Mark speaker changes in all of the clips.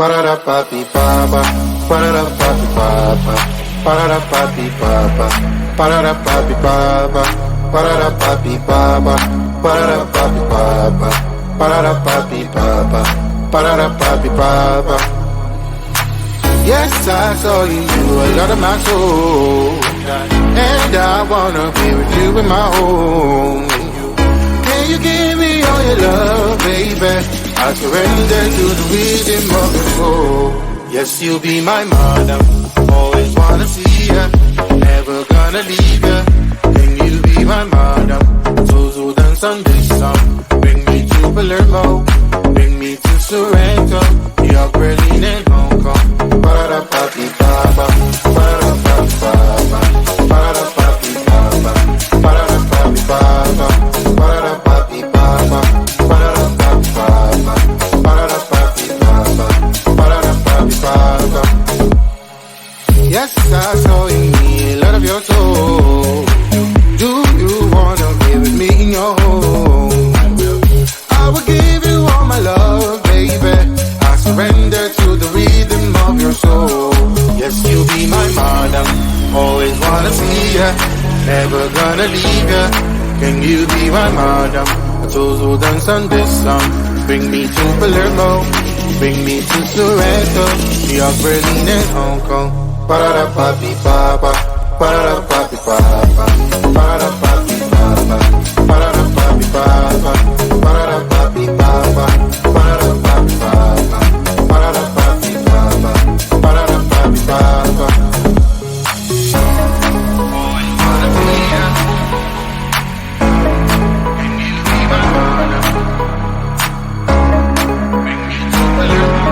Speaker 1: Pararapapi papa, pararapapi papa, pararapapi papa, pararapapi papa, pararapapi papa, pararapapi papa, pararapapi papa, pararapapi papa. Yes, I saw you a lot of my soul, and I wanna be with you in my home. Can you give me all your love, baby? I surrender to the rhythm of your soul. Yes, you'll be my madam. Always wanna see ya, never gonna leave ya. Can you be my madam? So dance on this song. Bring me to Palermo, bring me to Sorrento, New York, Berlin, and Hong Kong. Pararapapi papa, pararapapi papa, pararapapi papa, pararapapi papa, pararapapi papa, pararapapi papa, pararapapi papa, pararapapi papa. Yes, I saw in me a lot of your soul. Do you wanna be with me in your home? I will give you all my love, baby. I surrender to the rhythm of your soul. Yes, you'll be my madam. Always wanna see ya, never gonna leave ya. Can you be my madam? So dance on this song. Bring me to Palermo, bring me to Sorrento, New York, Berlin, and Hong Kong. Pararapapi papa, pararapapi papa, pararapapi papa, pararapapi papa, pararapapi papa, pararapapi papa, pararapapi papa, pararapapi papa. Always wanna be ya. Can you be my madam? Bring me to Palermo.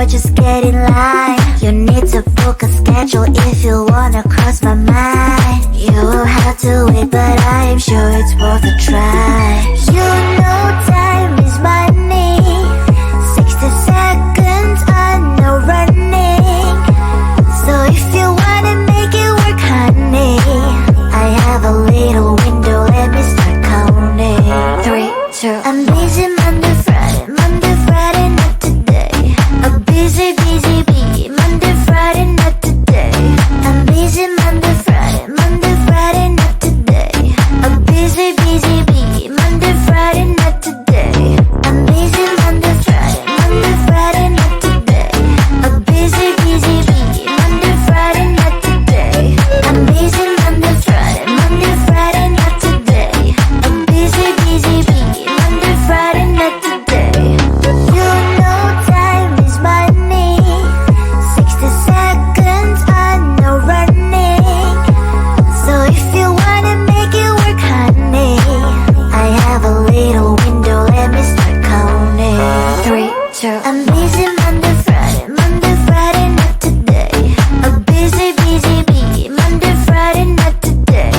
Speaker 2: boy, just get in line. You need to book a schedule if you wanna cross my mind. You will have to wait, but I am sure it's worth a try. You know time is money. 60 seconds on no running. So if you wanna make it work, honey, I have a little window, let me start counting. 3, 2, I'm busy Monday, Friday, Monday, Friday, not today. I'm busy, busy, busy, Monday, Friday, not today. I'm busy Monday, Friday, Monday, Friday, not today. I'm busy, busy, busy, Monday, Friday, not today. I'm busy Monday, Friday, Monday, Friday, not today. I'm busy, busy, busy, Monday, Friday, not today. I'm busy Monday, Friday, Monday, Friday, not today. I'm busy, busy, busy, Monday, Friday, not today. You know time is money. 60 seconds on no running. So if you wanna make it work, honey, I have a little window, let me start counting. 3, 2, I'm busy Monday, Friday, Monday, Friday, not today. I'm busy, busy, busy, Monday, Friday, not today.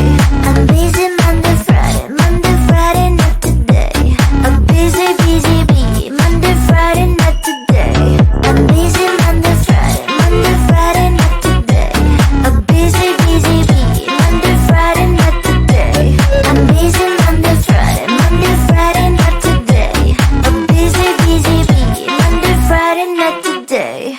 Speaker 2: I'm busy Monday, Friday, Monday, Friday, not today. I'm busy, busy, busy, Monday, Friday, not today. I'm busy Monday, Friday, Monday, Friday, not today. I'm busy, busy, busy, Monday, Friday, not today. I'm busy Monday, Friday, Monday, Friday, not today. I'm busy, busy, busy, Monday, Friday, not today.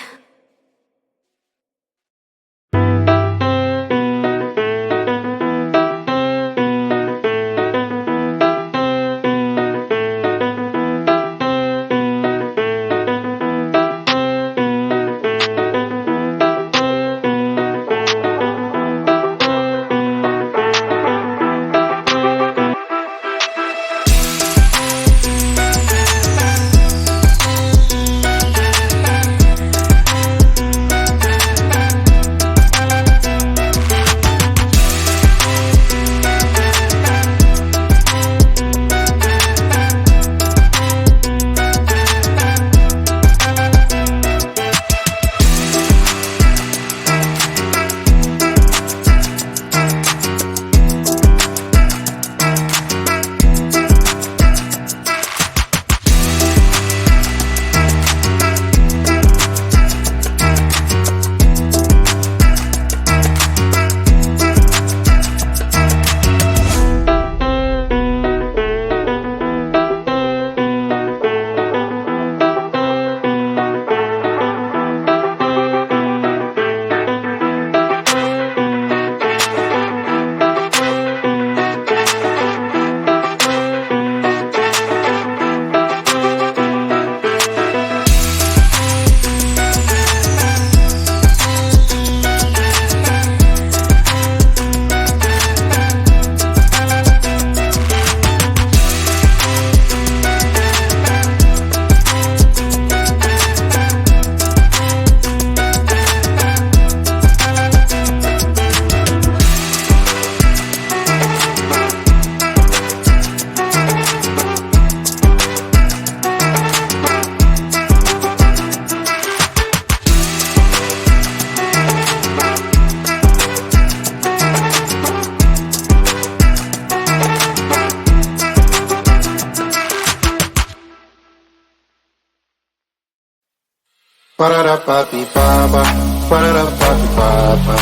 Speaker 1: Ba-da-da-ba-dee-ba-ba, ba-da-da-ba-dee-ba-ba,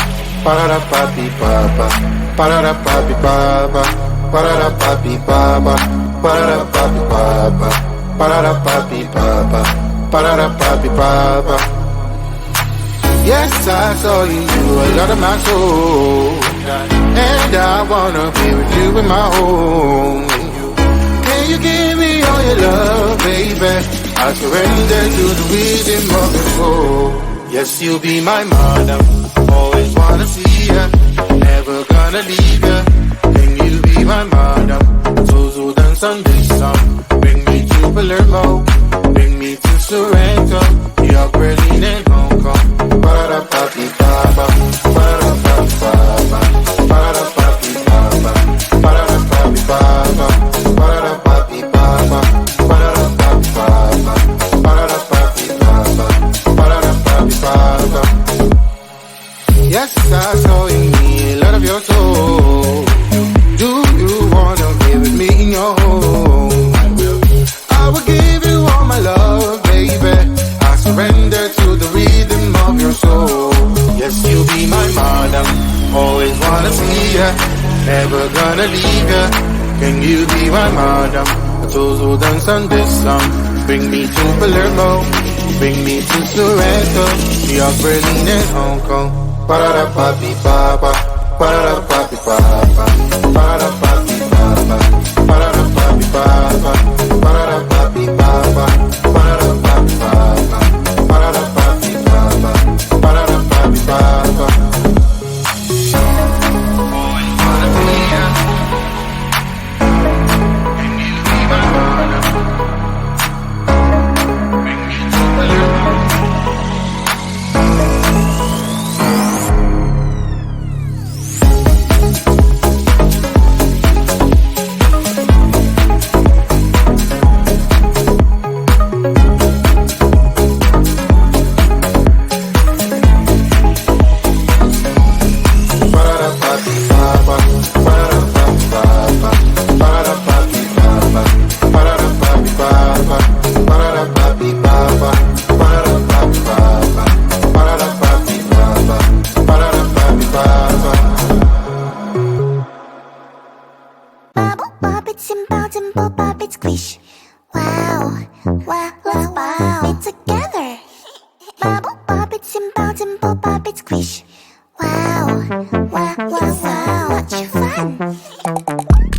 Speaker 1: ba-da-da-ba-dee-ba-ba, ba-da-da-ba-dee-ba-ba, ba-da-da-ba-dee-ba-ba, ba-da-da-ba-dee-ba-ba, ba-da-da-ba-dee-ba-ba, ba-da-da-ba-dee-ba-ba. Yes, I saw you, you a lot of my soul, and I wanna be with you in my home. Can you give me all your love, baby? I surrender to the rhythm of your soul. Yes, you'll be my mother. Always wanna see ya. Never gonna leave ya. Can you be my mother? So dance on this song. Bring me to Palermo. Bring me to Sorrento. You're Berlin and Hong Kong. Ba-da-da-ba-dee-ba-ba, ba-da-da-ba-dee-ba-ba, ba-da-da-ba-dee-ba-ba, ba-da-da-ba-dee-ba-ba, ba-da-da-ba-dee-ba-ba, ba-da-da-ba-dee-ba-ba, ba-da-da-ba-dee-ba-ba, ba-da-da-ba-dee-ba-ba, ba-da-da-ba-dee-ba-ba, ba-da-da-ba-dee-ba-ba, ba-da-da-ba-dee-ba-ba, wanna see ya, never gonna leave ya. Can you be my madam? Those who dance on this song. Bring me to Palermo, bring me to Soweto, New York, Berlin and Hong Kong. Ba-da-da-pa-pi-ba-ba, ba-da-da-pa-pi-ba-ba, ba-da-da-pa-pi-ba-ba, ba-da-da-pa-pi-ba-ba, ba-da-da-pa-pi-ba-ba, ba-da-da-pa-pi-ba-ba, ba-da-da-pa-pi-ba-ba, ba-da-da-pa-pi-ba-ba.
Speaker 2: Bubble bop, it's simple, dimple bop, it's squish. Wow, wow, let's bop it together. Bubble bop, it's simple, dimple bop, it's squish. Wow, wow, wow, wow, such fun.